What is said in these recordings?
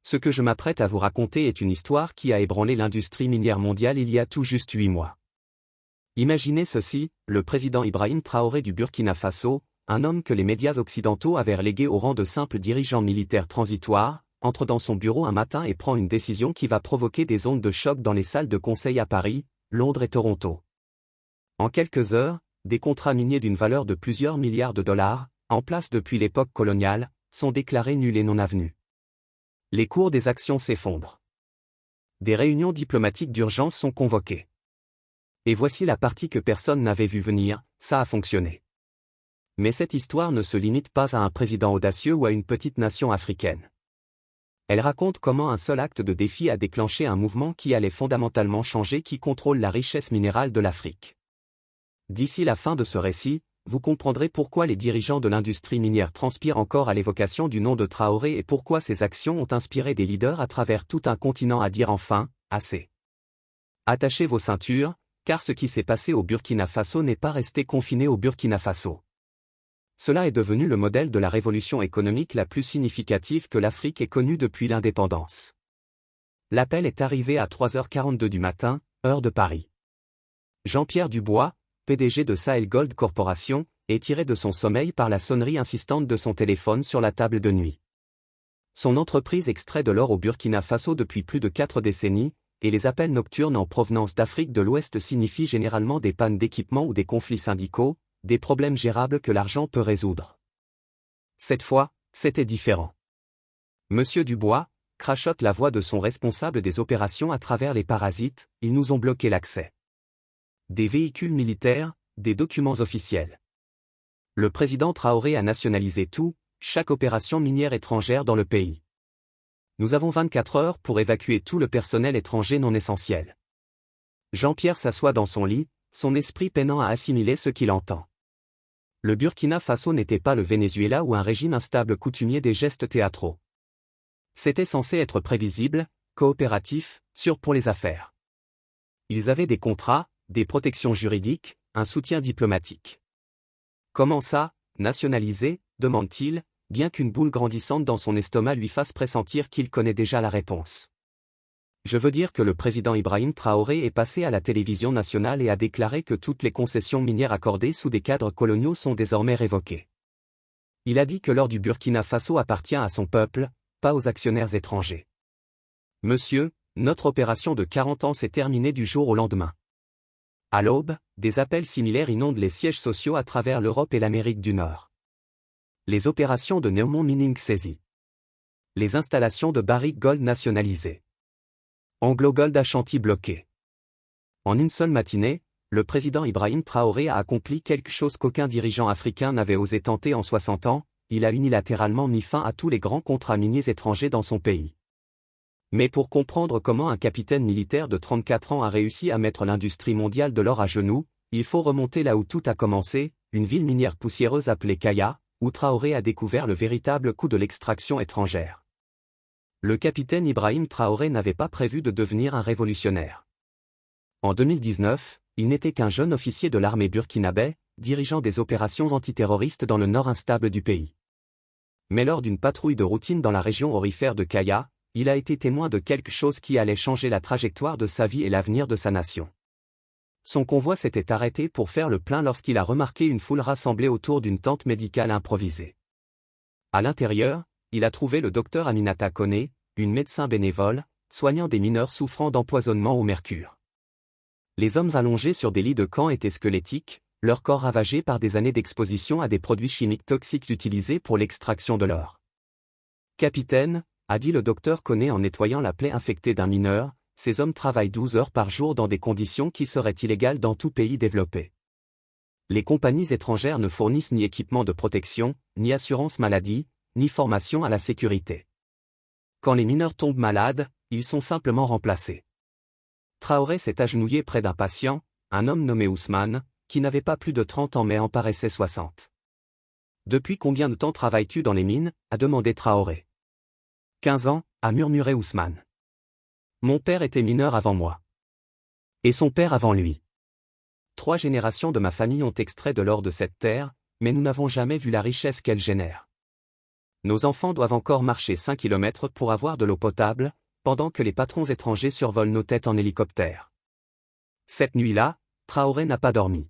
Ce que je m'apprête à vous raconter est une histoire qui a ébranlé l'industrie minière mondiale il y a tout juste 8 mois. Imaginez ceci, le président Ibrahim Traoré du Burkina Faso, un homme que les médias occidentaux avaient relégué au rang de simple dirigeant militaire transitoire, entre dans son bureau un matin et prend une décision qui va provoquer des ondes de choc dans les salles de conseil à Paris, Londres et Toronto. En quelques heures, des contrats miniers d'une valeur de plusieurs milliards de dollars, en place depuis l'époque coloniale, sont déclarés nuls et non avenus. Les cours des actions s'effondrent. Des réunions diplomatiques d'urgence sont convoquées. Et voici la partie que personne n'avait vu venir, ça a fonctionné. Mais cette histoire ne se limite pas à un président audacieux ou à une petite nation africaine. Elle raconte comment un seul acte de défi a déclenché un mouvement qui allait fondamentalement changer qui contrôle la richesse minérale de l'Afrique. D'ici la fin de ce récit, vous comprendrez pourquoi les dirigeants de l'industrie minière transpirent encore à l'évocation du nom de Traoré et pourquoi ces actions ont inspiré des leaders à travers tout un continent à dire enfin, assez. Attachez vos ceintures, car ce qui s'est passé au Burkina Faso n'est pas resté confiné au Burkina Faso. Cela est devenu le modèle de la révolution économique la plus significative que l'Afrique ait connue depuis l'indépendance. L'appel est arrivé à 3h42 du matin, heure de Paris. Jean-Pierre Dubois, PDG de Sahel Gold Corporation, est tiré de son sommeil par la sonnerie insistante de son téléphone sur la table de nuit. Son entreprise extrait de l'or au Burkina Faso depuis plus de 4 décennies, et les appels nocturnes en provenance d'Afrique de l'Ouest signifient généralement des pannes d'équipement ou des conflits syndicaux, des problèmes gérables que l'argent peut résoudre. Cette fois, c'était différent. Monsieur Dubois crachote la voix de son responsable des opérations à travers les parasites, ils nous ont bloqué l'accès. Des véhicules militaires, des documents officiels. Le président Traoré a nationalisé tout, chaque opération minière étrangère dans le pays. Nous avons 24 heures pour évacuer tout le personnel étranger non essentiel. Jean-Pierre s'assoit dans son lit, son esprit peinant à assimiler ce qu'il entend. Le Burkina Faso n'était pas le Venezuela ou un régime instable coutumier des gestes théâtraux. C'était censé être prévisible, coopératif, sûr pour les affaires. Ils avaient des contrats, des protections juridiques, un soutien diplomatique. Comment ça, nationaliser, demande-t-il, bien qu'une boule grandissante dans son estomac lui fasse pressentir qu'il connaît déjà la réponse. Je veux dire que le président Ibrahim Traoré est passé à la télévision nationale et a déclaré que toutes les concessions minières accordées sous des cadres coloniaux sont désormais révoquées. Il a dit que l'or du Burkina Faso appartient à son peuple, pas aux actionnaires étrangers. Monsieur, notre opération de 40 ans s'est terminée du jour au lendemain. À l'aube, des appels similaires inondent les sièges sociaux à travers l'Europe et l'Amérique du Nord. Les opérations de Newmont Mining saisies. Les installations de Barrick Gold nationalisées. Anglo Gold Ashanti bloqué. En une seule matinée, le président Ibrahim Traoré a accompli quelque chose qu'aucun dirigeant africain n'avait osé tenter en 60 ans, il a unilatéralement mis fin à tous les grands contrats miniers étrangers dans son pays. Mais pour comprendre comment un capitaine militaire de 34 ans a réussi à mettre l'industrie mondiale de l'or à genoux, il faut remonter là où tout a commencé, une ville minière poussiéreuse appelée Kaya, où Traoré a découvert le véritable coût de l'extraction étrangère. Le capitaine Ibrahim Traoré n'avait pas prévu de devenir un révolutionnaire. En 2019, il n'était qu'un jeune officier de l'armée burkinabé, dirigeant des opérations antiterroristes dans le nord instable du pays. Mais lors d'une patrouille de routine dans la région aurifère de Kaya, il a été témoin de quelque chose qui allait changer la trajectoire de sa vie et l'avenir de sa nation. Son convoi s'était arrêté pour faire le plein lorsqu'il a remarqué une foule rassemblée autour d'une tente médicale improvisée. À l'intérieur, il a trouvé le docteur Aminata Koné, une médecin bénévole, soignant des mineurs souffrant d'empoisonnement au mercure. Les hommes allongés sur des lits de camp étaient squelettiques, leur corps ravagé par des années d'exposition à des produits chimiques toxiques utilisés pour l'extraction de l'or. Capitaine, a dit le docteur Koné en nettoyant la plaie infectée d'un mineur, ces hommes travaillent 12 heures par jour dans des conditions qui seraient illégales dans tout pays développé. Les compagnies étrangères ne fournissent ni équipement de protection, ni assurance maladie, ni formation à la sécurité. Quand les mineurs tombent malades, ils sont simplement remplacés. Traoré s'est agenouillé près d'un patient, un homme nommé Ousmane, qui n'avait pas plus de 30 ans mais en paraissait 60. « Depuis combien de temps travailles-tu dans les mines » a demandé Traoré. 15 ans, a murmuré Ousmane. Mon père était mineur avant moi. Et son père avant lui. 3 générations de ma famille ont extrait de l'or de cette terre, mais nous n'avons jamais vu la richesse qu'elle génère. Nos enfants doivent encore marcher 5 kilomètres pour avoir de l'eau potable, pendant que les patrons étrangers survolent nos têtes en hélicoptère. Cette nuit-là, Traoré n'a pas dormi.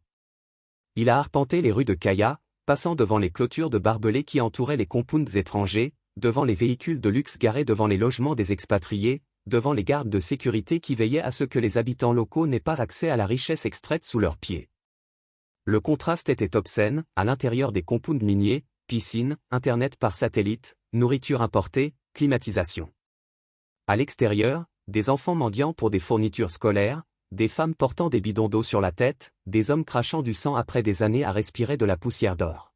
Il a arpenté les rues de Kaya, passant devant les clôtures de barbelés qui entouraient les compounds étrangers, devant les véhicules de luxe garés devant les logements des expatriés, devant les gardes de sécurité qui veillaient à ce que les habitants locaux n'aient pas accès à la richesse extraite sous leurs pieds. Le contraste était obscène, à l'intérieur des compounds miniers, piscines, internet par satellite, nourriture importée, climatisation. À l'extérieur, des enfants mendiant pour des fournitures scolaires, des femmes portant des bidons d'eau sur la tête, des hommes crachant du sang après des années à respirer de la poussière d'or.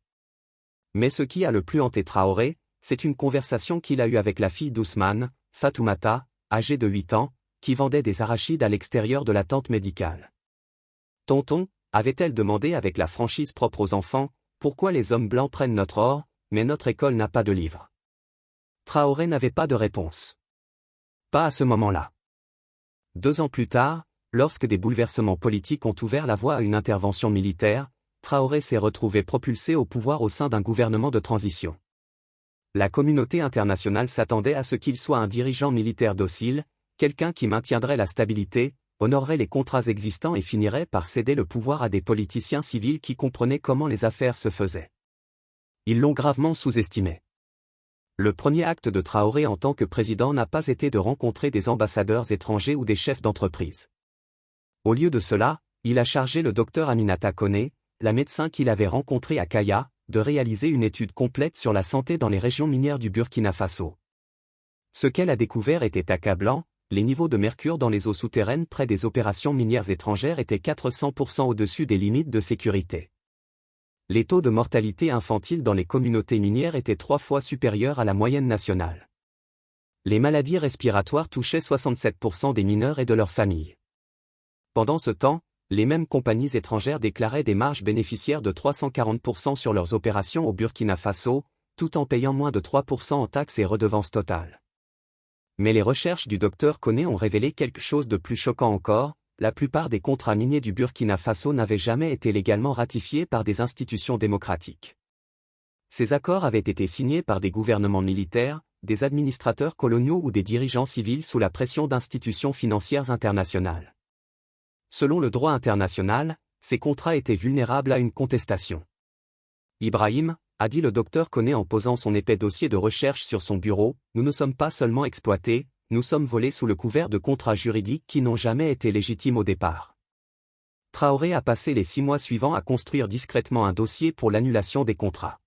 Mais ce qui a le plus hanté Traoré, c'est une conversation qu'il a eue avec la fille d'Ousmane, Fatoumata, âgée de 8 ans, qui vendait des arachides à l'extérieur de la tente médicale. « Tonton » avait-elle demandé avec la franchise propre aux enfants, « pourquoi les hommes blancs prennent notre or, mais notre école n'a pas de livres ?» Traoré n'avait pas de réponse. Pas à ce moment-là. 2 ans plus tard, lorsque des bouleversements politiques ont ouvert la voie à une intervention militaire, Traoré s'est retrouvé propulsé au pouvoir au sein d'un gouvernement de transition. La communauté internationale s'attendait à ce qu'il soit un dirigeant militaire docile, quelqu'un qui maintiendrait la stabilité, honorerait les contrats existants et finirait par céder le pouvoir à des politiciens civils qui comprenaient comment les affaires se faisaient. Ils l'ont gravement sous-estimé. Le premier acte de Traoré en tant que président n'a pas été de rencontrer des ambassadeurs étrangers ou des chefs d'entreprise. Au lieu de cela, il a chargé le docteur Aminata Koné, la médecin qu'il avait rencontrée à Kaya, de réaliser une étude complète sur la santé dans les régions minières du Burkina Faso. Ce qu'elle a découvert était accablant, les niveaux de mercure dans les eaux souterraines près des opérations minières étrangères étaient 400% au-dessus des limites de sécurité. Les taux de mortalité infantile dans les communautés minières étaient 3 fois supérieurs à la moyenne nationale. Les maladies respiratoires touchaient 67% des mineurs et de leurs familles. Pendant ce temps, les mêmes compagnies étrangères déclaraient des marges bénéficiaires de 340% sur leurs opérations au Burkina Faso, tout en payant moins de 3% en taxes et redevances totales. Mais les recherches du docteur Koné ont révélé quelque chose de plus choquant encore, la plupart des contrats miniers du Burkina Faso n'avaient jamais été légalement ratifiés par des institutions démocratiques. Ces accords avaient été signés par des gouvernements militaires, des administrateurs coloniaux ou des dirigeants civils sous la pression d'institutions financières internationales. Selon le droit international, ces contrats étaient vulnérables à une contestation. Ibrahim, a dit le docteur Koné en posant son épais dossier de recherche sur son bureau, nous ne sommes pas seulement exploités, nous sommes volés sous le couvert de contrats juridiques qui n'ont jamais été légitimes au départ. Traoré a passé les 6 mois suivants à construire discrètement un dossier pour l'annulation des contrats.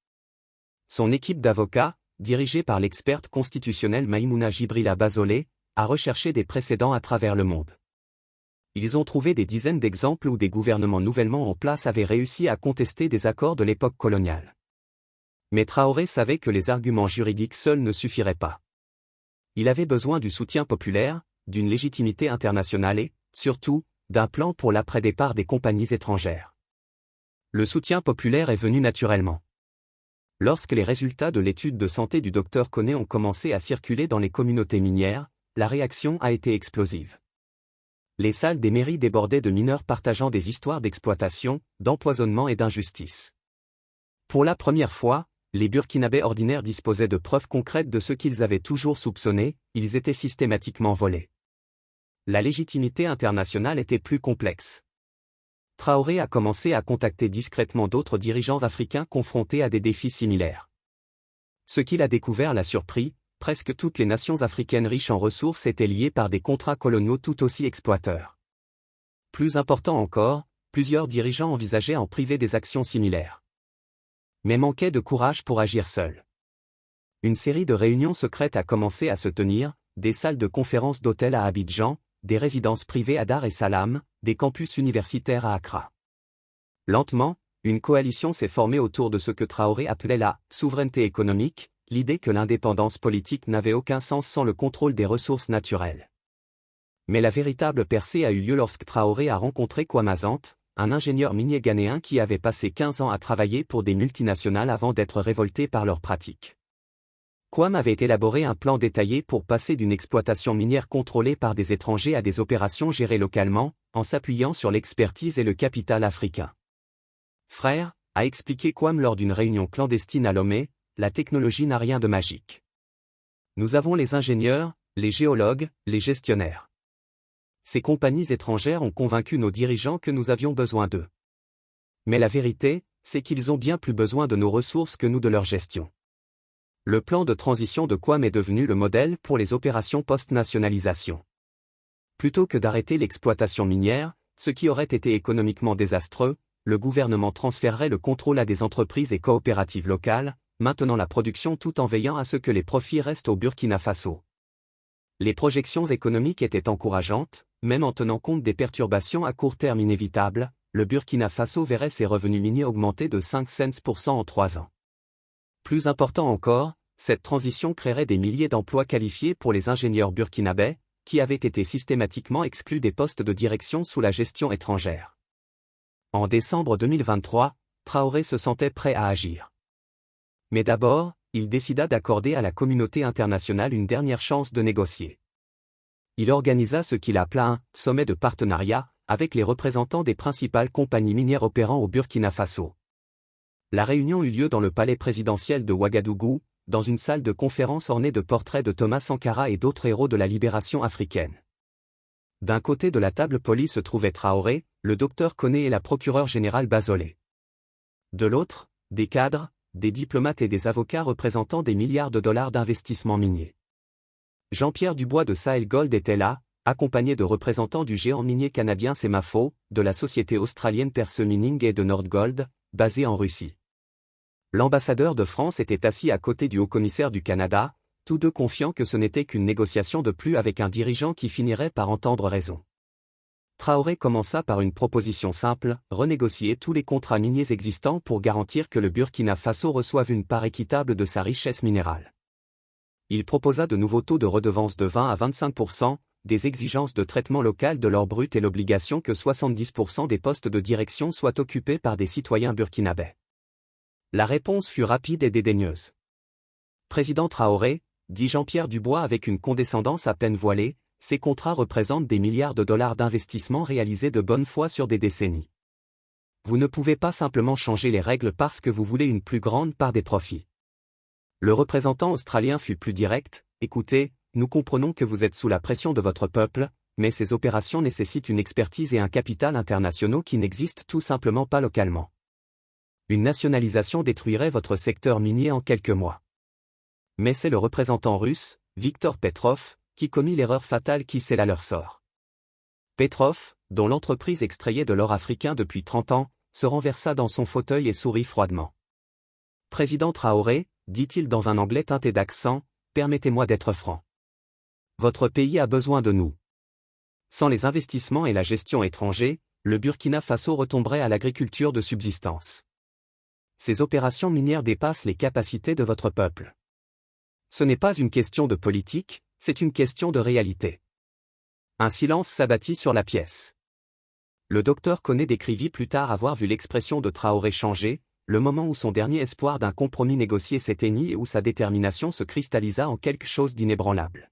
Son équipe d'avocats, dirigée par l'experte constitutionnelle Maïmouna Jibrila Bazolé, a recherché des précédents à travers le monde. Ils ont trouvé des dizaines d'exemples où des gouvernements nouvellement en place avaient réussi à contester des accords de l'époque coloniale. Mais Traoré savait que les arguments juridiques seuls ne suffiraient pas. Il avait besoin du soutien populaire, d'une légitimité internationale et, surtout, d'un plan pour l'après-départ des compagnies étrangères. Le soutien populaire est venu naturellement. Lorsque les résultats de l'étude de santé du docteur Koné ont commencé à circuler dans les communautés minières, la réaction a été explosive. Les salles des mairies débordaient de mineurs partageant des histoires d'exploitation, d'empoisonnement et d'injustice. Pour la première fois, les Burkinabés ordinaires disposaient de preuves concrètes de ce qu'ils avaient toujours soupçonné, ils étaient systématiquement volés. La légitimité internationale était plus complexe. Traoré a commencé à contacter discrètement d'autres dirigeants africains confrontés à des défis similaires. Ce qu'il a découvert l'a surpris, presque toutes les nations africaines riches en ressources étaient liées par des contrats coloniaux tout aussi exploiteurs. Plus important encore, plusieurs dirigeants envisageaient en privé des actions similaires. Mais manquaient de courage pour agir seuls. Une série de réunions secrètes a commencé à se tenir, des salles de conférences d'hôtels à Abidjan, des résidences privées à Dar es Salaam, des campus universitaires à Accra. Lentement, une coalition s'est formée autour de ce que Traoré appelait la « souveraineté économique », l'idée que l'indépendance politique n'avait aucun sens sans le contrôle des ressources naturelles. Mais la véritable percée a eu lieu lorsque Traoré a rencontré Kwame Asante, un ingénieur minier ghanéen qui avait passé 15 ans à travailler pour des multinationales avant d'être révolté par leurs pratiques. Kwame avait élaboré un plan détaillé pour passer d'une exploitation minière contrôlée par des étrangers à des opérations gérées localement, en s'appuyant sur l'expertise et le capital africain. Frère, a expliqué Kwame lors d'une réunion clandestine à Lomé, la technologie n'a rien de magique. Nous avons les ingénieurs, les géologues, les gestionnaires. Ces compagnies étrangères ont convaincu nos dirigeants que nous avions besoin d'eux. Mais la vérité, c'est qu'ils ont bien plus besoin de nos ressources que nous de leur gestion. Le plan de transition de Quam est devenu le modèle pour les opérations post-nationalisation. Plutôt que d'arrêter l'exploitation minière, ce qui aurait été économiquement désastreux, le gouvernement transférerait le contrôle à des entreprises et coopératives locales, maintenant la production tout en veillant à ce que les profits restent au Burkina Faso. Les projections économiques étaient encourageantes, même en tenant compte des perturbations à court terme inévitables, le Burkina Faso verrait ses revenus miniers augmenter de 5% en 3 ans. Plus important encore, cette transition créerait des milliers d'emplois qualifiés pour les ingénieurs burkinabés, qui avaient été systématiquement exclus des postes de direction sous la gestion étrangère. En décembre 2023, Traoré se sentait prêt à agir. Mais d'abord, il décida d'accorder à la communauté internationale une dernière chance de négocier. Il organisa ce qu'il appela un « sommet de partenariat » avec les représentants des principales compagnies minières opérant au Burkina Faso. La réunion eut lieu dans le palais présidentiel de Ouagadougou, dans une salle de conférence ornée de portraits de Thomas Sankara et d'autres héros de la libération africaine. D'un côté de la table polie se trouvait Traoré, le docteur Koné et la procureure générale Bazolé. De l'autre, des cadres, des diplomates et des avocats représentant des milliards de dollars d'investissements miniers. Jean-Pierre Dubois de Sahel Gold était là, accompagné de représentants du géant minier canadien Semafo, de la société australienne Perse Mining et de Nordgold, basée en Russie. L'ambassadeur de France était assis à côté du haut-commissaire du Canada, tous deux confiants que ce n'était qu'une négociation de plus avec un dirigeant qui finirait par entendre raison. Traoré commença par une proposition simple, renégocier tous les contrats miniers existants pour garantir que le Burkina Faso reçoive une part équitable de sa richesse minérale. Il proposa de nouveaux taux de redevance de 20 à 25%, des exigences de traitement local de l'or brut et l'obligation que 70% des postes de direction soient occupés par des citoyens burkinabés. La réponse fut rapide et dédaigneuse. Président Traoré, dit Jean-Pierre Dubois avec une condescendance à peine voilée, ces contrats représentent des milliards de dollars d'investissements réalisés de bonne foi sur des décennies. Vous ne pouvez pas simplement changer les règles parce que vous voulez une plus grande part des profits. Le représentant australien fut plus direct, écoutez, nous comprenons que vous êtes sous la pression de votre peuple, mais ces opérations nécessitent une expertise et un capital internationaux qui n'existent tout simplement pas localement. Une nationalisation détruirait votre secteur minier en quelques mois. Mais c'est le représentant russe, Viktor Petrov, qui commit l'erreur fatale qui scella leur sort. Petrov, dont l'entreprise extrayait de l'or africain depuis 30 ans, se renversa dans son fauteuil et sourit froidement. Président Traoré, dit-il dans un anglais teinté d'accent, permettez-moi d'être franc. Votre pays a besoin de nous. Sans les investissements et la gestion étrangers, le Burkina Faso retomberait à l'agriculture de subsistance. Ces opérations minières dépassent les capacités de votre peuple. Ce n'est pas une question de politique, c'est une question de réalité. Un silence s'abattit sur la pièce. Le docteur Koné décrivit plus tard avoir vu l'expression de Traoré changer, le moment où son dernier espoir d'un compromis négocié s'éteignit et où sa détermination se cristallisa en quelque chose d'inébranlable.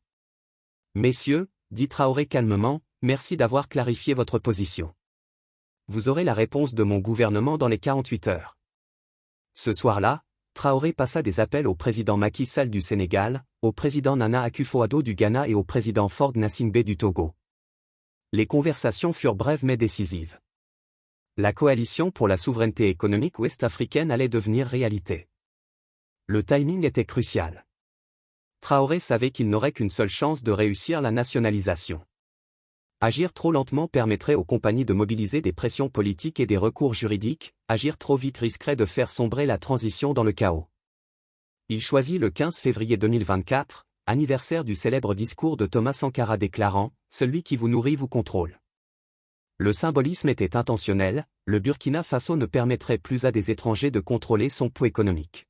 Messieurs, dit Traoré calmement, merci d'avoir clarifié votre position. Vous aurez la réponse de mon gouvernement dans les 48 heures. Ce soir-là, Traoré passa des appels au président Macky Sall du Sénégal, au président Nana Akufo-Addo du Ghana et au président Faure Gnassingbé du Togo. Les conversations furent brèves mais décisives. La coalition pour la souveraineté économique ouest-africaine allait devenir réalité. Le timing était crucial. Traoré savait qu'il n'aurait qu'une seule chance de réussir la nationalisation. Agir trop lentement permettrait aux compagnies de mobiliser des pressions politiques et des recours juridiques, agir trop vite risquerait de faire sombrer la transition dans le chaos. Il choisit le 15 février 2024, anniversaire du célèbre discours de Thomas Sankara déclarant « Celui qui vous nourrit vous contrôle ». Le symbolisme était intentionnel, le Burkina Faso ne permettrait plus à des étrangers de contrôler son pouls économique.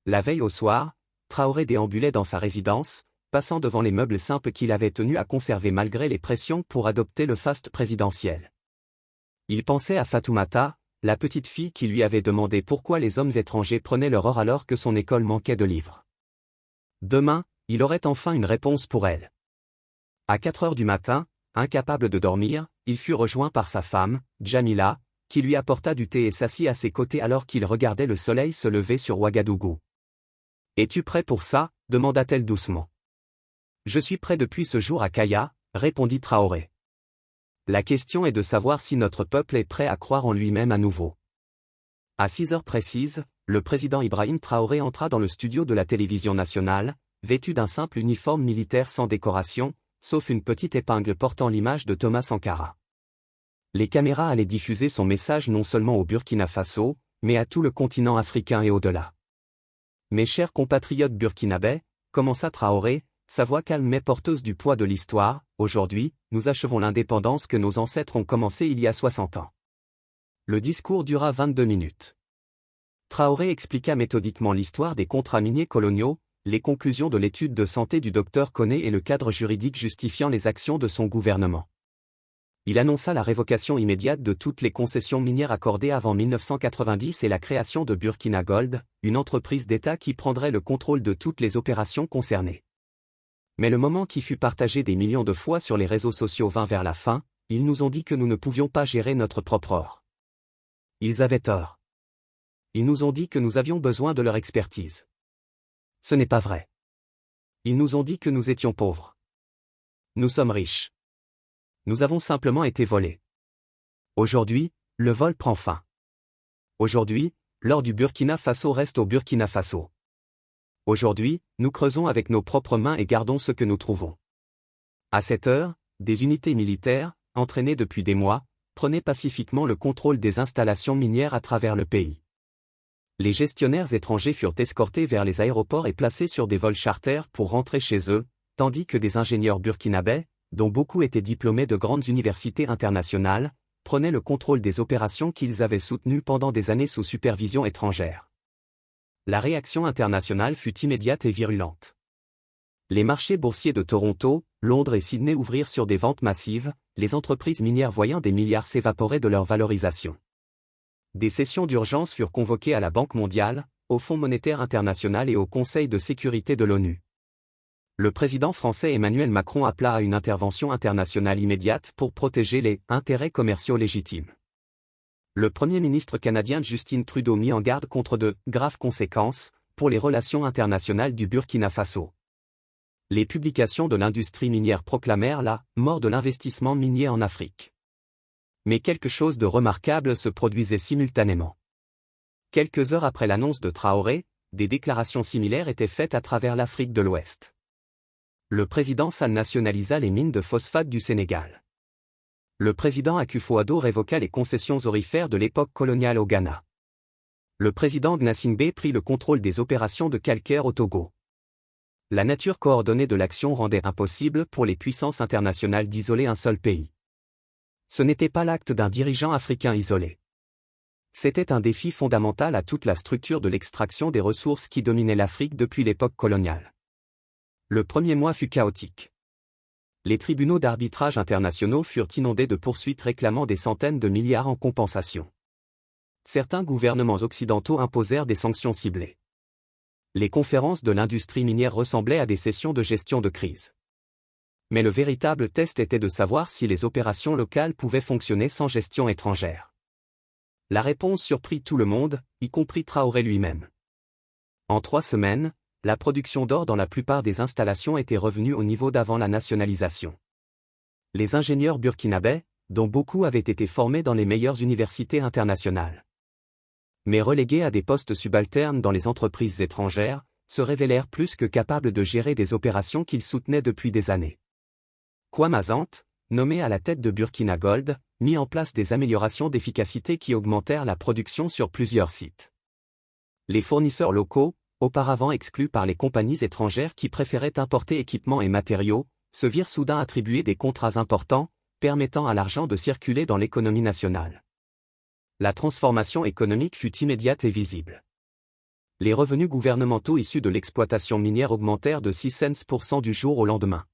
La veille au soir, Traoré déambulait dans sa résidence, passant devant les meubles simples qu'il avait tenu à conserver malgré les pressions pour adopter le faste présidentiel. Il pensait à Fatoumata, la petite fille qui lui avait demandé pourquoi les hommes étrangers prenaient leur or alors que son école manquait de livres. Demain, il aurait enfin une réponse pour elle. À 4 heures du matin, incapable de dormir, il fut rejoint par sa femme, Djamila, qui lui apporta du thé et s'assit à ses côtés alors qu'il regardait le soleil se lever sur Ouagadougou. Es-tu prêt pour ça? Demanda-t-elle doucement. Je suis prêt depuis ce jour à Kaya, répondit Traoré. La question est de savoir si notre peuple est prêt à croire en lui-même à nouveau. À 6 heures précises, le président Ibrahim Traoré entra dans le studio de la télévision nationale, vêtu d'un simple uniforme militaire sans décoration, sauf une petite épingle portant l'image de Thomas Sankara. Les caméras allaient diffuser son message non seulement au Burkina Faso, mais à tout le continent africain et au-delà. Mes chers compatriotes burkinabais, commença Traoré, sa voix calme mais porteuse du poids de l'histoire, aujourd'hui, nous achevons l'indépendance que nos ancêtres ont commencée il y a 60 ans. Le discours dura 22 minutes. Traoré expliqua méthodiquement l'histoire des contrats miniers coloniaux, les conclusions de l'étude de santé du docteur Koné et le cadre juridique justifiant les actions de son gouvernement. Il annonça la révocation immédiate de toutes les concessions minières accordées avant 1990 et la création de Burkina Gold, une entreprise d'État qui prendrait le contrôle de toutes les opérations concernées. Mais le moment qui fut partagé des millions de fois sur les réseaux sociaux vint vers la fin, ils nous ont dit que nous ne pouvions pas gérer notre propre or. Ils avaient tort. Ils nous ont dit que nous avions besoin de leur expertise. Ce n'est pas vrai. Ils nous ont dit que nous étions pauvres. Nous sommes riches. Nous avons simplement été volés. Aujourd'hui, le vol prend fin. Aujourd'hui, l'or du Burkina Faso reste au Burkina Faso. Aujourd'hui, nous creusons avec nos propres mains et gardons ce que nous trouvons. À cette heure, des unités militaires, entraînées depuis des mois, prenaient pacifiquement le contrôle des installations minières à travers le pays. Les gestionnaires étrangers furent escortés vers les aéroports et placés sur des vols charters pour rentrer chez eux, tandis que des ingénieurs burkinabais, dont beaucoup étaient diplômés de grandes universités internationales, prenaient le contrôle des opérations qu'ils avaient soutenues pendant des années sous supervision étrangère. La réaction internationale fut immédiate et virulente. Les marchés boursiers de Toronto, Londres et Sydney ouvrirent sur des ventes massives, les entreprises minières voyant des milliards s'évaporer de leur valorisation. Des sessions d'urgence furent convoquées à la Banque mondiale, au Fonds monétaire international et au Conseil de sécurité de l'ONU. Le président français Emmanuel Macron appela à une intervention internationale immédiate pour protéger les intérêts commerciaux légitimes. Le Premier ministre canadien Justin Trudeau mit en garde contre de graves conséquences pour les relations internationales du Burkina Faso. Les publications de l'industrie minière proclamèrent la mort de l'investissement minier en Afrique. Mais quelque chose de remarquable se produisait simultanément. Quelques heures après l'annonce de Traoré, des déclarations similaires étaient faites à travers l'Afrique de l'Ouest. Le président Sall nationalisa les mines de phosphate du Sénégal. Le président Akufo-Addo révoqua les concessions aurifères de l'époque coloniale au Ghana. Le président Gnassingbé prit le contrôle des opérations de calcaire au Togo. La nature coordonnée de l'action rendait impossible pour les puissances internationales d'isoler un seul pays. Ce n'était pas l'acte d'un dirigeant africain isolé. C'était un défi fondamental à toute la structure de l'extraction des ressources qui dominait l'Afrique depuis l'époque coloniale. Le premier mois fut chaotique. Les tribunaux d'arbitrage internationaux furent inondés de poursuites réclamant des centaines de milliards en compensation. Certains gouvernements occidentaux imposèrent des sanctions ciblées. Les conférences de l'industrie minière ressemblaient à des sessions de gestion de crise. Mais le véritable test était de savoir si les opérations locales pouvaient fonctionner sans gestion étrangère. La réponse surprit tout le monde, y compris Traoré lui-même. En 3 semaines, la production d'or dans la plupart des installations était revenue au niveau d'avant la nationalisation. Les ingénieurs burkinabais, dont beaucoup avaient été formés dans les meilleures universités internationales, mais relégués à des postes subalternes dans les entreprises étrangères, se révélèrent plus que capables de gérer des opérations qu'ils soutenaient depuis des années. Kwame Asante, nommé à la tête de Burkina Gold, mit en place des améliorations d'efficacité qui augmentèrent la production sur plusieurs sites. Les fournisseurs locaux, auparavant exclus par les compagnies étrangères qui préféraient importer équipements et matériaux, se virent soudain attribuer des contrats importants, permettant à l'argent de circuler dans l'économie nationale. La transformation économique fut immédiate et visible. Les revenus gouvernementaux issus de l'exploitation minière augmentèrent de 6 cents % du jour au lendemain.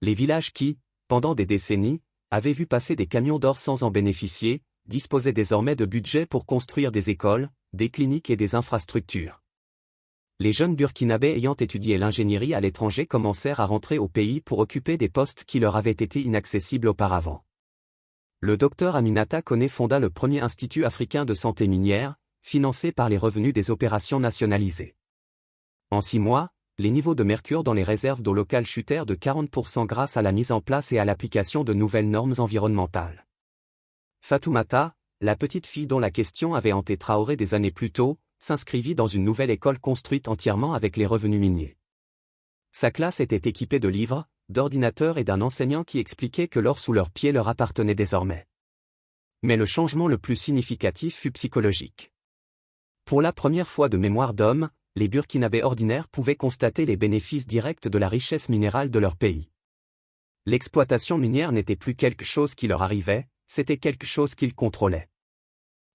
Les villages qui, pendant des décennies, avaient vu passer des camions d'or sans en bénéficier, disposaient désormais de budgets pour construire des écoles, des cliniques et des infrastructures. Les jeunes burkinabés ayant étudié l'ingénierie à l'étranger commencèrent à rentrer au pays pour occuper des postes qui leur avaient été inaccessibles auparavant. Le docteur Aminata Koné fonda le premier institut africain de santé minière, financé par les revenus des opérations nationalisées. En 6 mois, les niveaux de mercure dans les réserves d'eau locales chutèrent de 40% grâce à la mise en place et à l'application de nouvelles normes environnementales. Fatoumata, la petite fille dont la question avait hanté Traoré des années plus tôt, s'inscrivit dans une nouvelle école construite entièrement avec les revenus miniers. Sa classe était équipée de livres, d'ordinateurs et d'un enseignant qui expliquait que l'or sous leurs pieds leur appartenait désormais. Mais le changement le plus significatif fut psychologique. Pour la première fois de mémoire d'homme, les Burkinabés ordinaires pouvaient constater les bénéfices directs de la richesse minérale de leur pays. L'exploitation minière n'était plus quelque chose qui leur arrivait, c'était quelque chose qu'ils contrôlaient.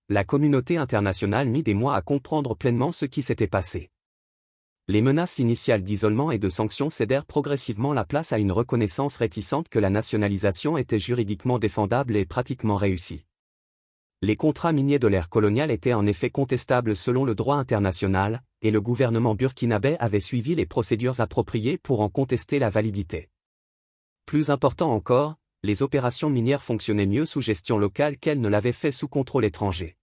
La communauté internationale mit des mois à comprendre pleinement ce qui s'était passé. Les menaces initiales d'isolement et de sanctions cédèrent progressivement la place à une reconnaissance réticente que la nationalisation était juridiquement défendable et pratiquement réussie. Les contrats miniers de l'ère coloniale étaient en effet contestables selon le droit international, et le gouvernement burkinabé avait suivi les procédures appropriées pour en contester la validité. Plus important encore, les opérations minières fonctionnaient mieux sous gestion locale qu'elles ne l'avaient fait sous contrôle étranger.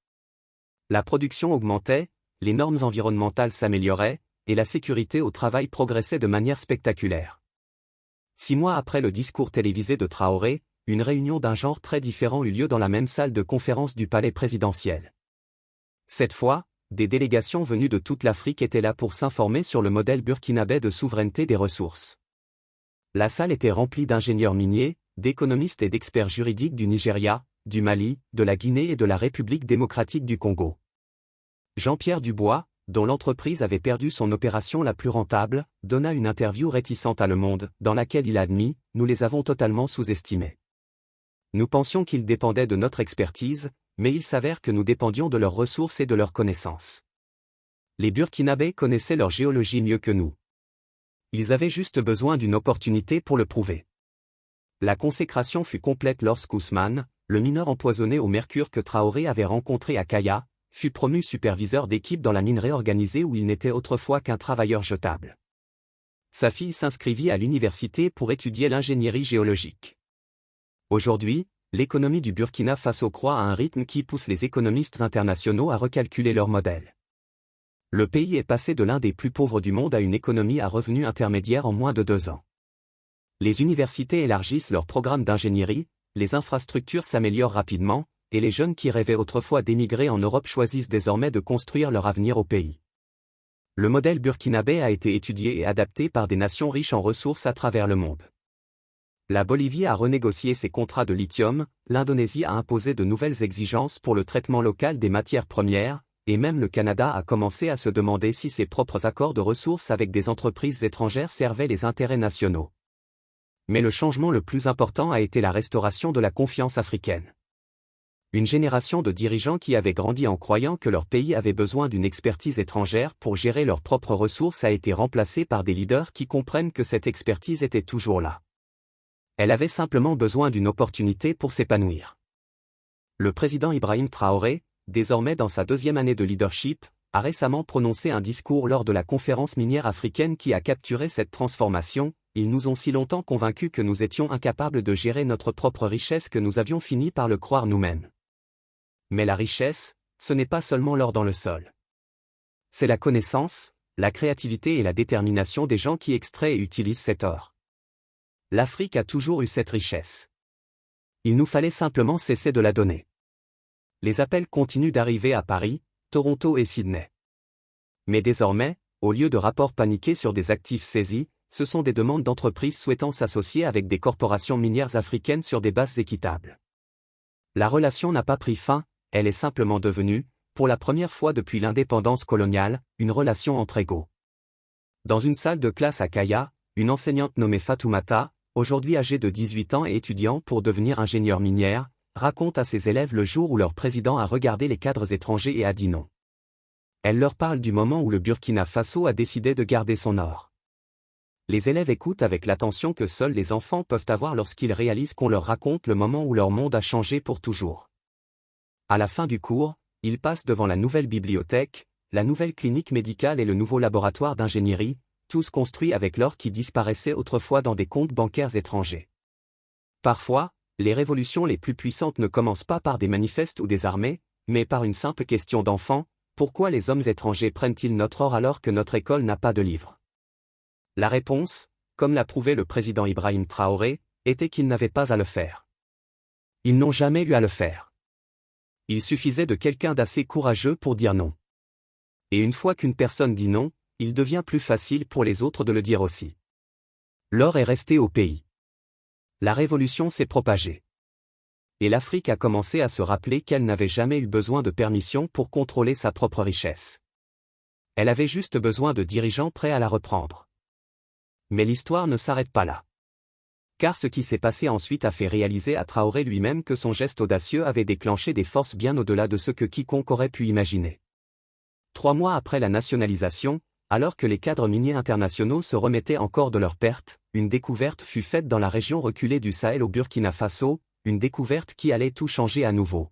La production augmentait, les normes environnementales s'amélioraient, et la sécurité au travail progressait de manière spectaculaire. 6 mois après le discours télévisé de Traoré, une réunion d'un genre très différent eut lieu dans la même salle de conférence du palais présidentiel. Cette fois, des délégations venues de toute l'Afrique étaient là pour s'informer sur le modèle burkinabé de souveraineté des ressources. La salle était remplie d'ingénieurs miniers, d'économistes et d'experts juridiques du Nigeria, du Mali, de la Guinée et de la République démocratique du Congo. Jean-Pierre Dubois, dont l'entreprise avait perdu son opération la plus rentable, donna une interview réticente à Le Monde, dans laquelle il admit « Nous les avons totalement sous-estimés. Nous pensions qu'ils dépendaient de notre expertise, mais il s'avère que nous dépendions de leurs ressources et de leurs connaissances. Les Burkinabés connaissaient leur géologie mieux que nous. Ils avaient juste besoin d'une opportunité pour le prouver. » La consécration fut complète lorsqu'Ousmane, le mineur empoisonné au mercure que Traoré avait rencontré à Kaya, fut promu superviseur d'équipe dans la minerie organisée où il n'était autrefois qu'un travailleur jetable. Sa fille s'inscrivit à l'université pour étudier l'ingénierie géologique. Aujourd'hui, l'économie du Burkina Faso croît à un rythme qui pousse les économistes internationaux à recalculer leur modèle. Le pays est passé de l'un des plus pauvres du monde à une économie à revenus intermédiaires en moins de 2 ans. Les universités élargissent leurs programmes d'ingénierie, les infrastructures s'améliorent rapidement, et les jeunes qui rêvaient autrefois d'émigrer en Europe choisissent désormais de construire leur avenir au pays. Le modèle burkinabé a été étudié et adapté par des nations riches en ressources à travers le monde. La Bolivie a renégocié ses contrats de lithium, l'Indonésie a imposé de nouvelles exigences pour le traitement local des matières premières, et même le Canada a commencé à se demander si ses propres accords de ressources avec des entreprises étrangères servaient les intérêts nationaux. Mais le changement le plus important a été la restauration de la confiance africaine. Une génération de dirigeants qui avaient grandi en croyant que leur pays avait besoin d'une expertise étrangère pour gérer leurs propres ressources a été remplacée par des leaders qui comprennent que cette expertise était toujours là. Elle avait simplement besoin d'une opportunité pour s'épanouir. Le président Ibrahim Traoré, désormais dans sa 2e année de leadership, a récemment prononcé un discours lors de la conférence minière africaine qui a capturé cette transformation. Ils nous ont si longtemps convaincus que nous étions incapables de gérer notre propre richesse que nous avions fini par le croire nous-mêmes. Mais la richesse, ce n'est pas seulement l'or dans le sol. C'est la connaissance, la créativité et la détermination des gens qui extraient et utilisent cet or. L'Afrique a toujours eu cette richesse. Il nous fallait simplement cesser de la donner. Les appels continuent d'arriver à Paris, Toronto et Sydney. Mais désormais, au lieu de rapports paniqués sur des actifs saisis, ce sont des demandes d'entreprises souhaitant s'associer avec des corporations minières africaines sur des bases équitables. La relation n'a pas pris fin, elle est simplement devenue, pour la première fois depuis l'indépendance coloniale, une relation entre égaux. Dans une salle de classe à Kaya, une enseignante nommée Fatoumata, aujourd'hui âgée de 18 ans et étudiant pour devenir ingénieure minière, raconte à ses élèves le jour où leur président a regardé les cadres étrangers et a dit non. Elle leur parle du moment où le Burkina Faso a décidé de garder son or. Les élèves écoutent avec l'attention que seuls les enfants peuvent avoir lorsqu'ils réalisent qu'on leur raconte le moment où leur monde a changé pour toujours. À la fin du cours, ils passent devant la nouvelle bibliothèque, la nouvelle clinique médicale et le nouveau laboratoire d'ingénierie, tous construits avec l'or qui disparaissait autrefois dans des comptes bancaires étrangers. Parfois, les révolutions les plus puissantes ne commencent pas par des manifestes ou des armées, mais par une simple question d'enfant, pourquoi les hommes étrangers prennent-ils notre or alors que notre école n'a pas de livres? La réponse, comme l'a prouvé le président Ibrahim Traoré, était qu'ils n'avaient pas à le faire. Ils n'ont jamais eu à le faire. Il suffisait de quelqu'un d'assez courageux pour dire non. Et une fois qu'une personne dit non, il devient plus facile pour les autres de le dire aussi. L'or est resté au pays. La révolution s'est propagée. Et l'Afrique a commencé à se rappeler qu'elle n'avait jamais eu besoin de permission pour contrôler sa propre richesse. Elle avait juste besoin de dirigeants prêts à la reprendre. Mais l'histoire ne s'arrête pas là. Car ce qui s'est passé ensuite a fait réaliser à Traoré lui-même que son geste audacieux avait déclenché des forces bien au-delà de ce que quiconque aurait pu imaginer. 3 mois après la nationalisation, alors que les cadres miniers internationaux se remettaient encore de leurs pertes, une découverte fut faite dans la région reculée du Sahel au Burkina Faso, une découverte qui allait tout changer à nouveau.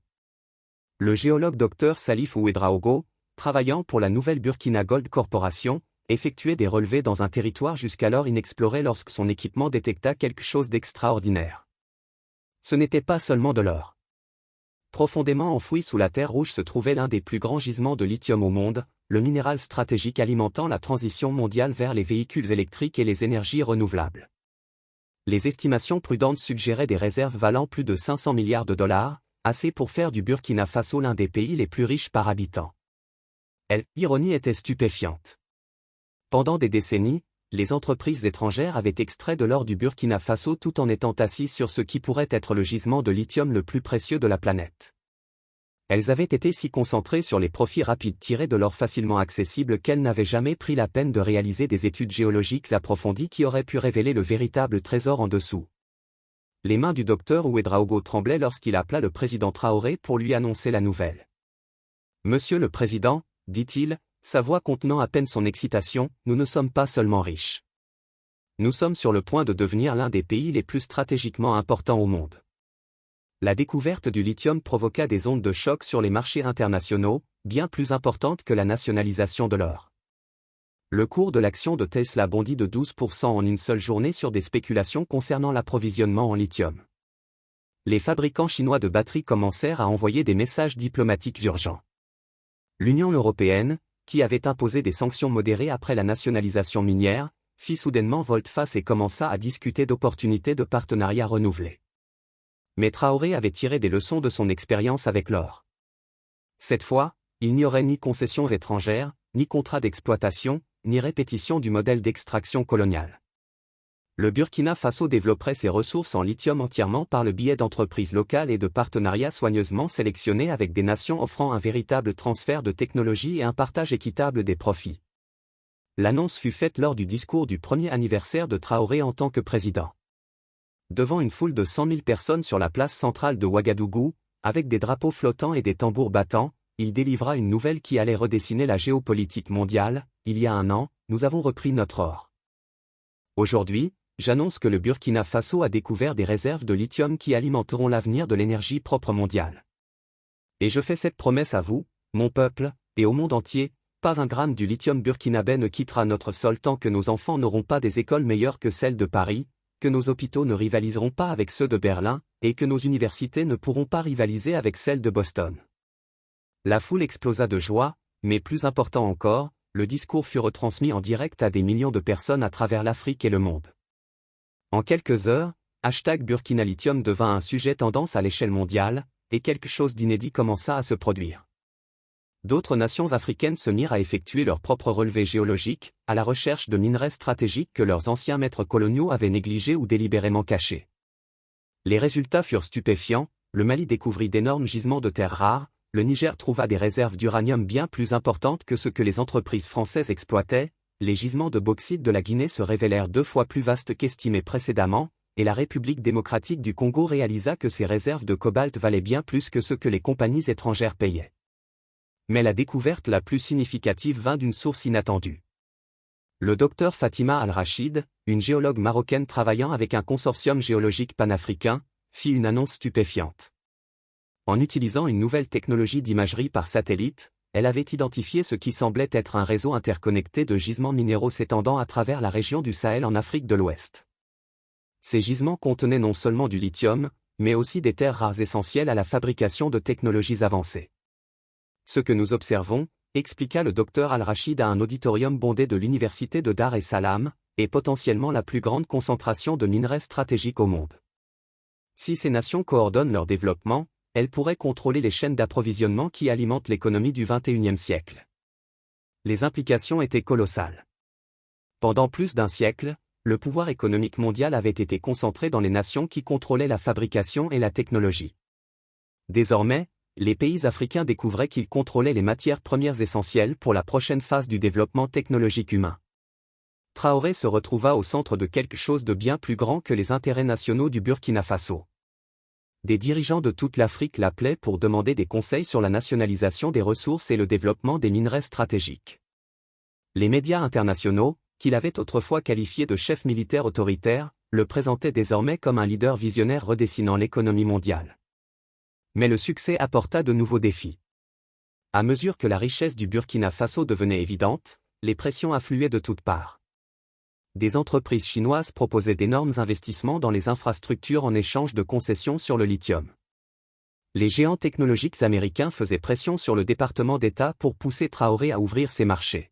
Le géologue Dr Salif Ouedraogo, travaillant pour la nouvelle Burkina Gold Corporation, effectuait des relevés dans un territoire jusqu'alors inexploré lorsque son équipement détecta quelque chose d'extraordinaire. Ce n'était pas seulement de l'or. Profondément enfoui sous la terre rouge se trouvait l'un des plus grands gisements de lithium au monde, le minéral stratégique alimentant la transition mondiale vers les véhicules électriques et les énergies renouvelables. Les estimations prudentes suggéraient des réserves valant plus de 500 milliards de dollars, assez pour faire du Burkina Faso l'un des pays les plus riches par habitant. L'ironie était stupéfiante. Pendant des décennies, les entreprises étrangères avaient extrait de l'or du Burkina Faso tout en étant assises sur ce qui pourrait être le gisement de lithium le plus précieux de la planète. Elles avaient été si concentrées sur les profits rapides tirés de l'or facilement accessible qu'elles n'avaient jamais pris la peine de réaliser des études géologiques approfondies qui auraient pu révéler le véritable trésor en dessous. Les mains du docteur Ouedraogo tremblaient lorsqu'il appela le président Traoré pour lui annoncer la nouvelle. « Monsieur le Président, dit-il, sa voix contenant à peine son excitation, nous ne sommes pas seulement riches. Nous sommes sur le point de devenir l'un des pays les plus stratégiquement importants au monde. » La découverte du lithium provoqua des ondes de choc sur les marchés internationaux, bien plus importantes que la nationalisation de l'or. Le cours de l'action de Tesla bondit de 12% en une seule journée sur des spéculations concernant l'approvisionnement en lithium. Les fabricants chinois de batteries commencèrent à envoyer des messages diplomatiques urgents. L'Union européenne, qui avait imposé des sanctions modérées après la nationalisation minière, fit soudainement volte-face et commença à discuter d'opportunités de partenariat renouvelés. Mais Traoré avait tiré des leçons de son expérience avec l'or. Cette fois, il n'y aurait ni concessions étrangères, ni contrat d'exploitation, ni répétition du modèle d'extraction coloniale. Le Burkina Faso développerait ses ressources en lithium entièrement par le biais d'entreprises locales et de partenariats soigneusement sélectionnés avec des nations offrant un véritable transfert de technologie et un partage équitable des profits. L'annonce fut faite lors du discours du premier anniversaire de Traoré en tant que président. Devant une foule de 100 000 personnes sur la place centrale de Ouagadougou, avec des drapeaux flottants et des tambours battants, il délivra une nouvelle qui allait redessiner la géopolitique mondiale. Il y a 1 an, nous avons repris notre or. Aujourd'hui, j'annonce que le Burkina Faso a découvert des réserves de lithium qui alimenteront l'avenir de l'énergie propre mondiale. Et je fais cette promesse à vous, mon peuple, et au monde entier, pas un gramme du lithium burkinabé ne quittera notre sol tant que nos enfants n'auront pas des écoles meilleures que celles de Paris, que nos hôpitaux ne rivaliseront pas avec ceux de Berlin, et que nos universités ne pourront pas rivaliser avec celles de Boston. La foule explosa de joie, mais plus important encore, le discours fut retransmis en direct à des millions de personnes à travers l'Afrique et le monde. En quelques heures, #BurkinaLithium devint un sujet tendance à l'échelle mondiale, et quelque chose d'inédit commença à se produire. D'autres nations africaines se mirent à effectuer leurs propres relevés géologiques, à la recherche de minerais stratégiques que leurs anciens maîtres coloniaux avaient négligés ou délibérément cachés. Les résultats furent stupéfiants, le Mali découvrit d'énormes gisements de terres rares, le Niger trouva des réserves d'uranium bien plus importantes que ce que les entreprises françaises exploitaient, les gisements de bauxite de la Guinée se révélèrent 2 fois plus vastes qu'estimés précédemment, et la République démocratique du Congo réalisa que ses réserves de cobalt valaient bien plus que ce que les compagnies étrangères payaient. Mais la découverte la plus significative vint d'une source inattendue. Le docteur Fatima Al-Rachid, une géologue marocaine travaillant avec un consortium géologique panafricain, fit une annonce stupéfiante. En utilisant une nouvelle technologie d'imagerie par satellite, elle avait identifié ce qui semblait être un réseau interconnecté de gisements minéraux s'étendant à travers la région du Sahel en Afrique de l'Ouest. Ces gisements contenaient non seulement du lithium, mais aussi des terres rares essentielles à la fabrication de technologies avancées. Ce que nous observons, expliqua le docteur Al-Rachid à un auditorium bondé de l'université de Dar es Salaam, est potentiellement la plus grande concentration de minerais stratégiques au monde. Si ces nations coordonnent leur développement, elles pourraient contrôler les chaînes d'approvisionnement qui alimentent l'économie du XXIe siècle. Les implications étaient colossales. Pendant plus d'un siècle, le pouvoir économique mondial avait été concentré dans les nations qui contrôlaient la fabrication et la technologie. Désormais, les pays africains découvraient qu'ils contrôlaient les matières premières essentielles pour la prochaine phase du développement technologique humain. Traoré se retrouva au centre de quelque chose de bien plus grand que les intérêts nationaux du Burkina Faso. Des dirigeants de toute l'Afrique l'appelaient pour demander des conseils sur la nationalisation des ressources et le développement des minerais stratégiques. Les médias internationaux, qu'il avait autrefois qualifié de chef militaire autoritaire, le présentaient désormais comme un leader visionnaire redessinant l'économie mondiale. Mais le succès apporta de nouveaux défis. À mesure que la richesse du Burkina Faso devenait évidente, les pressions affluaient de toutes parts. Des entreprises chinoises proposaient d'énormes investissements dans les infrastructures en échange de concessions sur le lithium. Les géants technologiques américains faisaient pression sur le département d'État pour pousser Traoré à ouvrir ses marchés.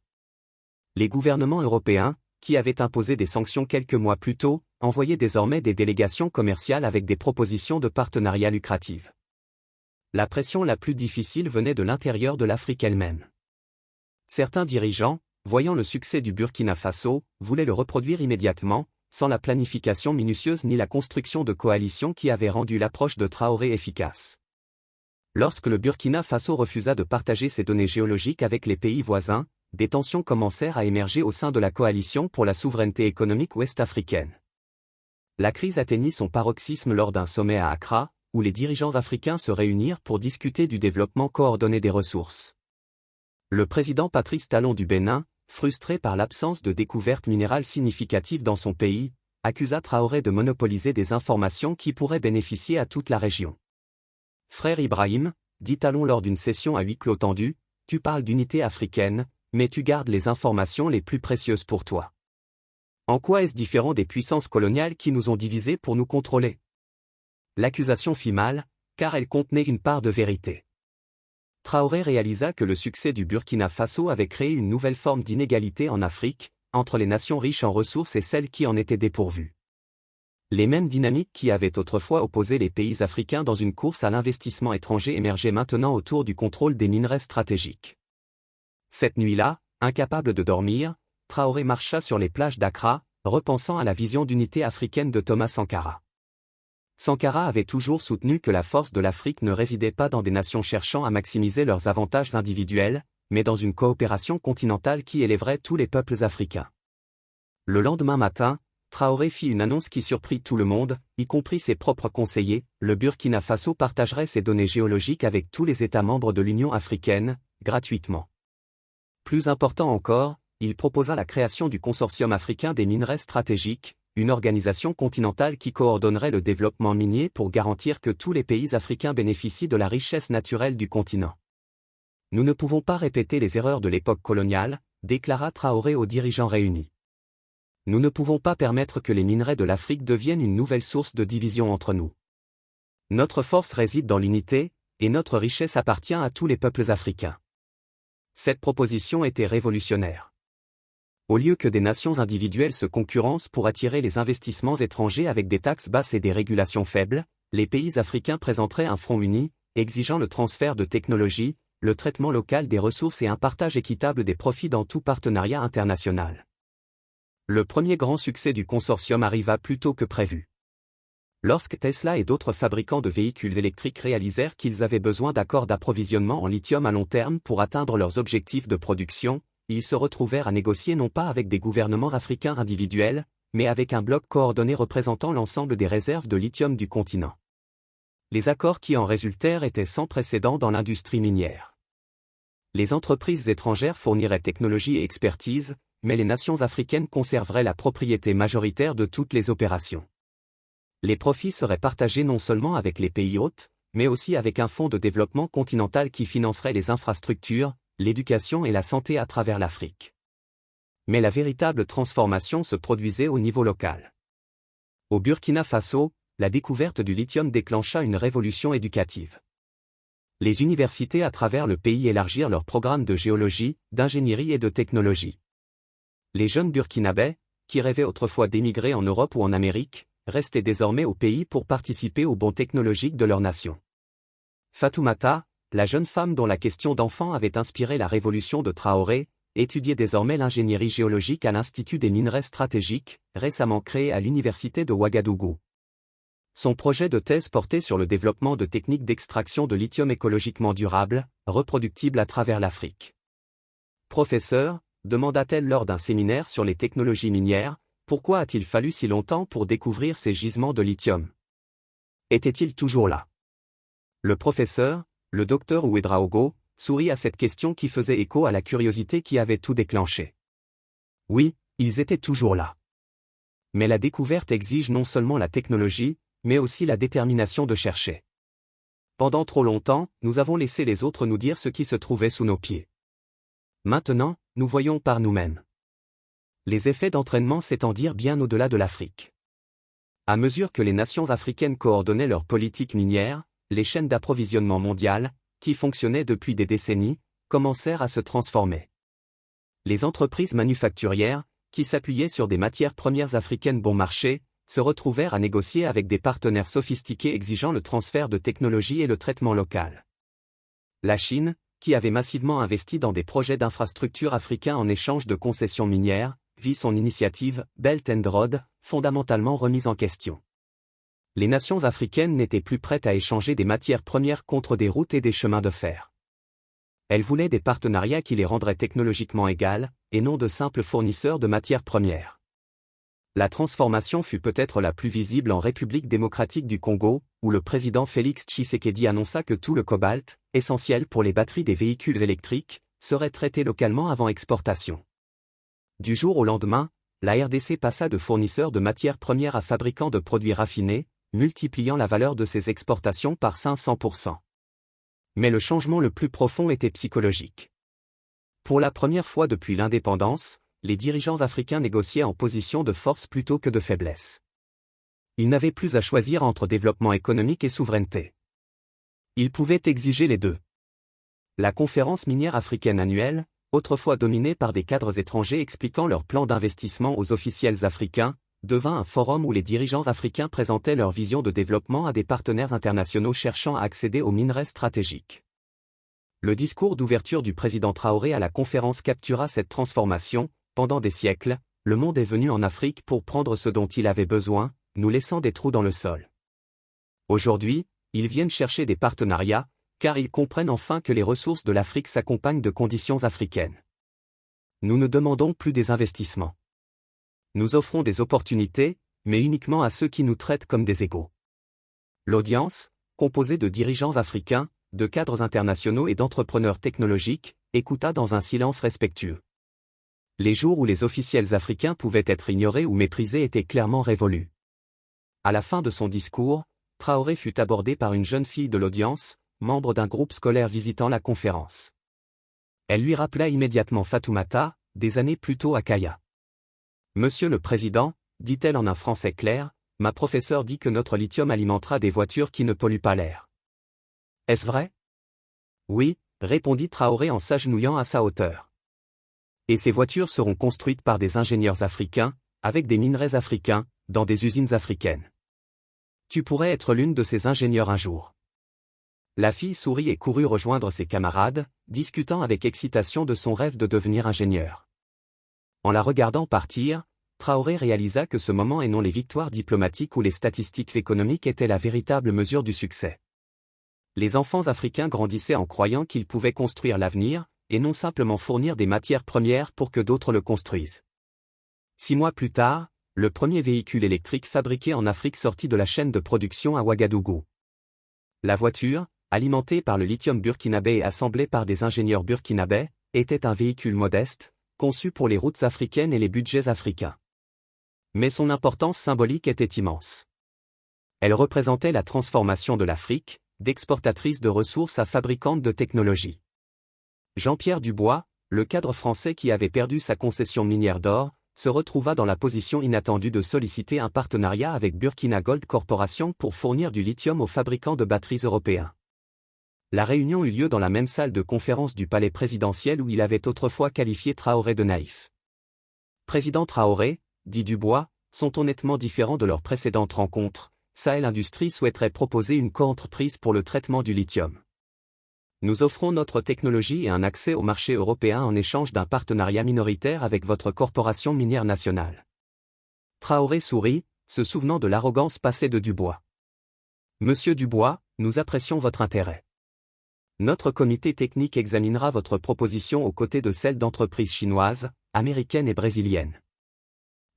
Les gouvernements européens, qui avaient imposé des sanctions quelques mois plus tôt, envoyaient désormais des délégations commerciales avec des propositions de partenariat lucratives. La pression la plus difficile venait de l'intérieur de l'Afrique elle-même. Certains dirigeants, voyant le succès du Burkina Faso, voulaient le reproduire immédiatement, sans la planification minutieuse ni la construction de coalitions qui avaient rendu l'approche de Traoré efficace. Lorsque le Burkina Faso refusa de partager ses données géologiques avec les pays voisins, des tensions commencèrent à émerger au sein de la coalition pour la souveraineté économique ouest-africaine. La crise atteignit son paroxysme lors d'un sommet à Accra, où les dirigeants africains se réunirent pour discuter du développement coordonné des ressources. Le président Patrice Talon du Bénin, frustré par l'absence de découvertes minérales significatives dans son pays, accusa Traoré de monopoliser des informations qui pourraient bénéficier à toute la région. « Frère Ibrahim, dit Talon lors d'une session à huis clos tendue, tu parles d'unité africaine, mais tu gardes les informations les plus précieuses pour toi. En quoi est-ce différent des puissances coloniales qui nous ont divisés pour nous contrôler ? » L'accusation fit mal, car elle contenait une part de vérité. Traoré réalisa que le succès du Burkina Faso avait créé une nouvelle forme d'inégalité en Afrique, entre les nations riches en ressources et celles qui en étaient dépourvues. Les mêmes dynamiques qui avaient autrefois opposé les pays africains dans une course à l'investissement étranger émergeaient maintenant autour du contrôle des minerais stratégiques. Cette nuit-là, incapable de dormir, Traoré marcha sur les plages d'Accra, repensant à la vision d'unité africaine de Thomas Sankara. Sankara avait toujours soutenu que la force de l'Afrique ne résidait pas dans des nations cherchant à maximiser leurs avantages individuels, mais dans une coopération continentale qui élèverait tous les peuples africains. Le lendemain matin, Traoré fit une annonce qui surprit tout le monde, y compris ses propres conseillers. Le Burkina Faso partagerait ses données géologiques avec tous les États membres de l'Union africaine, gratuitement. Plus important encore, il proposa la création du Consortium africain des minerais stratégiques, une organisation continentale qui coordonnerait le développement minier pour garantir que tous les pays africains bénéficient de la richesse naturelle du continent. Nous ne pouvons pas répéter les erreurs de l'époque coloniale, déclara Traoré aux dirigeants réunis. Nous ne pouvons pas permettre que les minerais de l'Afrique deviennent une nouvelle source de division entre nous. Notre force réside dans l'unité, et notre richesse appartient à tous les peuples africains. Cette proposition était révolutionnaire. Au lieu que des nations individuelles se concurrencent pour attirer les investissements étrangers avec des taxes basses et des régulations faibles, les pays africains présenteraient un front uni, exigeant le transfert de technologies, le traitement local des ressources et un partage équitable des profits dans tout partenariat international. Le premier grand succès du consortium arriva plus tôt que prévu. Lorsque Tesla et d'autres fabricants de véhicules électriques réalisèrent qu'ils avaient besoin d'accords d'approvisionnement en lithium à long terme pour atteindre leurs objectifs de production, ils se retrouvèrent à négocier non pas avec des gouvernements africains individuels, mais avec un bloc coordonné représentant l'ensemble des réserves de lithium du continent. Les accords qui en résultèrent étaient sans précédent dans l'industrie minière. Les entreprises étrangères fourniraient technologie et expertise, mais les nations africaines conserveraient la propriété majoritaire de toutes les opérations. Les profits seraient partagés non seulement avec les pays hôtes, mais aussi avec un fonds de développement continental qui financerait les infrastructures, l'éducation et la santé à travers l'Afrique. Mais la véritable transformation se produisait au niveau local. Au Burkina Faso, la découverte du lithium déclencha une révolution éducative. Les universités à travers le pays élargirent leurs programmes de géologie, d'ingénierie et de technologie. Les jeunes Burkinabés, qui rêvaient autrefois d'émigrer en Europe ou en Amérique, restaient désormais au pays pour participer aux bons technologiques de leur nation. Fatoumata, la jeune femme dont la question d'enfant avait inspiré la révolution de Traoré, étudiait désormais l'ingénierie géologique à l'Institut des minerais stratégiques, récemment créé à l'université de Ouagadougou. Son projet de thèse portait sur le développement de techniques d'extraction de lithium écologiquement durables, reproductibles à travers l'Afrique. Professeur, demanda-t-elle lors d'un séminaire sur les technologies minières, pourquoi a-t-il fallu si longtemps pour découvrir ces gisements de lithium? Étaient-ils toujours là? Le professeur, le docteur Ouedraogo, sourit à cette question qui faisait écho à la curiosité qui avait tout déclenché. Oui, ils étaient toujours là. Mais la découverte exige non seulement la technologie, mais aussi la détermination de chercher. Pendant trop longtemps, nous avons laissé les autres nous dire ce qui se trouvait sous nos pieds. Maintenant, nous voyons par nous-mêmes. Les effets d'entraînement s'étendirent bien au-delà de l'Afrique. À mesure que les nations africaines coordonnaient leurs politiques minières, les chaînes d'approvisionnement mondiales, qui fonctionnaient depuis des décennies, commencèrent à se transformer. Les entreprises manufacturières, qui s'appuyaient sur des matières premières africaines bon marché, se retrouvèrent à négocier avec des partenaires sophistiqués exigeant le transfert de technologies et le traitement local. La Chine, qui avait massivement investi dans des projets d'infrastructures africains en échange de concessions minières, vit son initiative Belt and Road fondamentalement remise en question. Les nations africaines n'étaient plus prêtes à échanger des matières premières contre des routes et des chemins de fer. Elles voulaient des partenariats qui les rendraient technologiquement égales, et non de simples fournisseurs de matières premières. La transformation fut peut-être la plus visible en République démocratique du Congo, où le président Félix Tshisekedi annonça que tout le cobalt, essentiel pour les batteries des véhicules électriques, serait traité localement avant exportation. Du jour au lendemain, la RDC passa de fournisseur de matières premières à fabricant de produits raffinés, multipliant la valeur de ses exportations par 500%. Mais le changement le plus profond était psychologique. Pour la première fois depuis l'indépendance, les dirigeants africains négociaient en position de force plutôt que de faiblesse. Ils n'avaient plus à choisir entre développement économique et souveraineté. Ils pouvaient exiger les deux. La conférence minière africaine annuelle, autrefois dominée par des cadres étrangers expliquant leurs plans d'investissement aux officiels africains, devint un forum où les dirigeants africains présentaient leur vision de développement à des partenaires internationaux cherchant à accéder aux minerais stratégiques. Le discours d'ouverture du président Traoré à la conférence captura cette transformation. Pendant des siècles, le monde est venu en Afrique pour prendre ce dont il avait besoin, nous laissant des trous dans le sol. Aujourd'hui, ils viennent chercher des partenariats, car ils comprennent enfin que les ressources de l'Afrique s'accompagnent de conditions africaines. Nous ne demandons plus des investissements. Nous offrons des opportunités, mais uniquement à ceux qui nous traitent comme des égaux. L'audience, composée de dirigeants africains, de cadres internationaux et d'entrepreneurs technologiques, écouta dans un silence respectueux. Les jours où les officiels africains pouvaient être ignorés ou méprisés étaient clairement révolus. À la fin de son discours, Traoré fut abordé par une jeune fille de l'audience, membre d'un groupe scolaire visitant la conférence. Elle lui rappela immédiatement Fatoumata, des années plus tôt à Kaya. « Monsieur le Président, dit-elle en un français clair, ma professeure dit que notre lithium alimentera des voitures qui ne polluent pas l'air. Est-ce vrai? » Oui, répondit Traoré en s'agenouillant à sa hauteur. Et ces voitures seront construites par des ingénieurs africains, avec des minerais africains, dans des usines africaines. Tu pourrais être l'une de ces ingénieurs un jour. La fille sourit et courut rejoindre ses camarades, discutant avec excitation de son rêve de devenir ingénieur. En la regardant partir, Traoré réalisa que ce moment et non les victoires diplomatiques ou les statistiques économiques étaient la véritable mesure du succès. Les enfants africains grandissaient en croyant qu'ils pouvaient construire l'avenir, et non simplement fournir des matières premières pour que d'autres le construisent. 6 mois plus tard, le premier véhicule électrique fabriqué en Afrique sortit de la chaîne de production à Ouagadougou. La voiture, alimentée par le lithium burkinabé et assemblée par des ingénieurs burkinabés, était un véhicule modeste, conçu pour les routes africaines et les budgets africains. Mais son importance symbolique était immense. Elle représentait la transformation de l'Afrique, d'exportatrice de ressources à fabricante de technologies. Jean-Pierre Dubois, le cadre français qui avait perdu sa concession minière d'or, se retrouva dans la position inattendue de solliciter un partenariat avec Burkina Gold Corporation pour fournir du lithium aux fabricants de batteries européens. La réunion eut lieu dans la même salle de conférence du palais présidentiel où il avait autrefois qualifié Traoré de naïf. Président Traoré, dit Dubois, sont honnêtement différents de leurs précédentes rencontres. Sahel Industries souhaiterait proposer une coentreprise pour le traitement du lithium. Nous offrons notre technologie et un accès au marché européen en échange d'un partenariat minoritaire avec votre corporation minière nationale. Traoré sourit, se souvenant de l'arrogance passée de Dubois. Monsieur Dubois, nous apprécions votre intérêt. Notre comité technique examinera votre proposition aux côtés de celle d'entreprises chinoises, américaines et brésiliennes.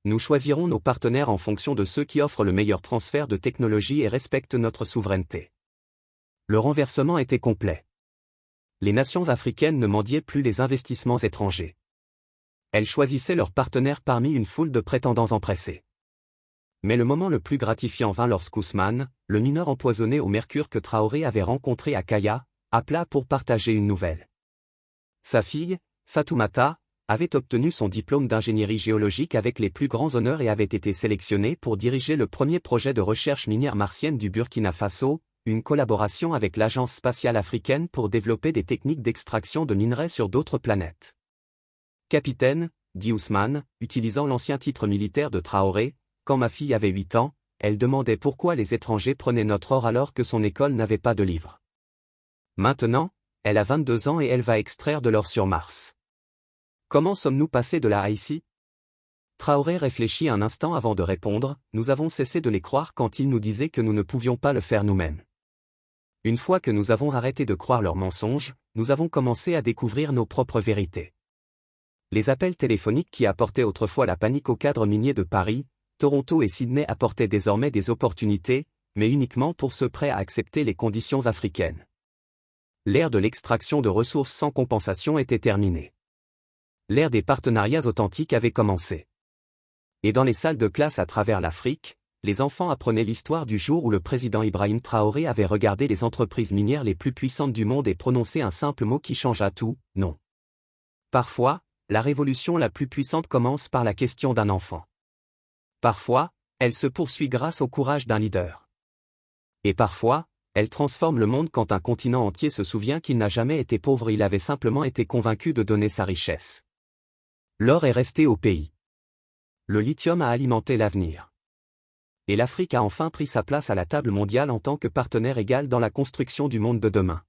Nous choisirons nos partenaires en fonction de ceux qui offrent le meilleur transfert de technologie et respectent notre souveraineté. Le renversement était complet. Les nations africaines ne mendiaient plus les investissements étrangers. Elles choisissaient leurs partenaires parmi une foule de prétendants empressés. Mais le moment le plus gratifiant vint lorsqu'Ousmane, le mineur empoisonné au mercure que Traoré avait rencontré à Kaya, appela pour partager une nouvelle. Sa fille, Fatoumata, avait obtenu son diplôme d'ingénierie géologique avec les plus grands honneurs et avait été sélectionnée pour diriger le premier projet de recherche minière martienne du Burkina Faso, une collaboration avec l'Agence spatiale africaine pour développer des techniques d'extraction de minerais sur d'autres planètes. Capitaine, dit Ousmane, utilisant l'ancien titre militaire de Traoré, quand ma fille avait 8 ans, elle demandait pourquoi les étrangers prenaient notre or alors que son école n'avait pas de livres. Maintenant, elle a 22 ans et elle va extraire de l'or sur Mars. Comment sommes-nous passés de là à ici? Traoré réfléchit un instant avant de répondre, nous avons cessé de les croire quand ils nous disaient que nous ne pouvions pas le faire nous-mêmes. Une fois que nous avons arrêté de croire leurs mensonges, nous avons commencé à découvrir nos propres vérités. Les appels téléphoniques qui apportaient autrefois la panique aux cadres miniers de Paris, Toronto et Sydney apportaient désormais des opportunités, mais uniquement pour ceux prêts à accepter les conditions africaines. L'ère de l'extraction de ressources sans compensation était terminée. L'ère des partenariats authentiques avait commencé. Et dans les salles de classe à travers l'Afrique, les enfants apprenaient l'histoire du jour où le président Ibrahim Traoré avait regardé les entreprises minières les plus puissantes du monde et prononcé un simple mot qui changea tout, non. Parfois, la révolution la plus puissante commence par la question d'un enfant. Parfois, elle se poursuit grâce au courage d'un leader. Et parfois, elle transforme le monde quand un continent entier se souvient qu'il n'a jamais été pauvre, il avait simplement été convaincu de donner sa richesse. L'or est resté au pays. Le lithium a alimenté l'avenir. Et l'Afrique a enfin pris sa place à la table mondiale en tant que partenaire égal dans la construction du monde de demain.